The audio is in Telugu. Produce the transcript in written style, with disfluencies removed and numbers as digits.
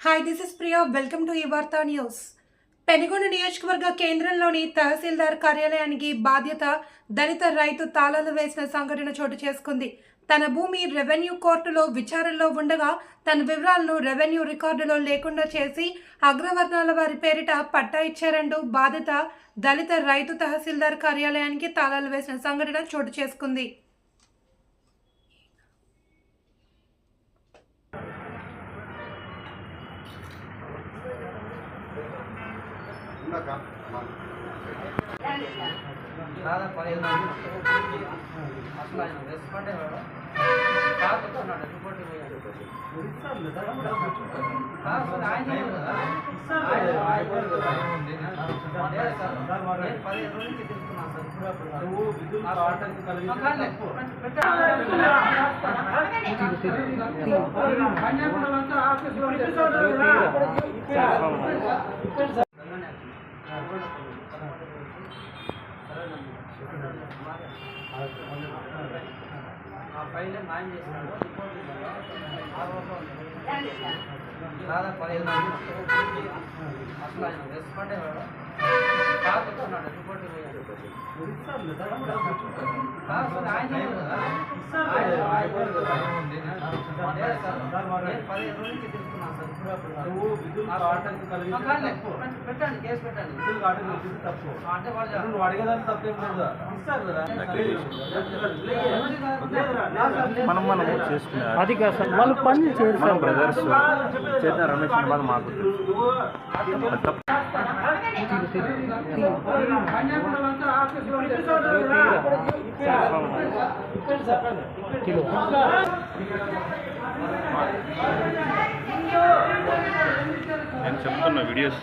Hi this is Priya welcome to ఈ వార్తా న్యూస్. పెనుగొండ నియోజకవర్గ కేంద్రంలోని తహసీల్దార్ కార్యాలయానికి బాధ్యత దళిత రైతు తాళాలు వేసిన సంఘటన చోటు చేసుకుంది. తన భూమి రెవెన్యూ కోర్టులో విచారణలో ఉండగా తన వివరాలను రెవెన్యూ రికార్డులో లేకుండా చేసి అగ్రవర్ణాల వారి పేరిట పట్టా ఇచ్చారంటూ బాధిత దళిత రైతు తహసీల్దార్ కార్యాలయానికి తాళాలు వేసిన సంఘటన చోటు చేసుకుంది. దాదాపు 15 మంది అసలు ఆయన రెస్పాండే కాకుతున్నాడు రిపోర్ట్ నేను 15 రోజుల నుంచి తెలుసుకున్నాను. ఫైల్ న్యాయం చేసినాడు దాదాపు 15 మంది అసలు ఆయన రెస్పాండే కాకుతున్నాడు రిపోర్ట్ నేను 15 రోజుల నుంచి తెలుసుకున్నాను పెట్టండి కేసు పెట్టండి అంటే వాళ్ళు అడిగేదాన్ని తప్పేం లేదు ఇస్తారు కదా మనం చేసుకున్నారు. అది కాదు సార్ వాళ్ళు పని చేస్తారు బ్రదర్స్ చేసిన రమేష్ వాళ్ళు మాకు నేను చెప్తున్న వీడియోస్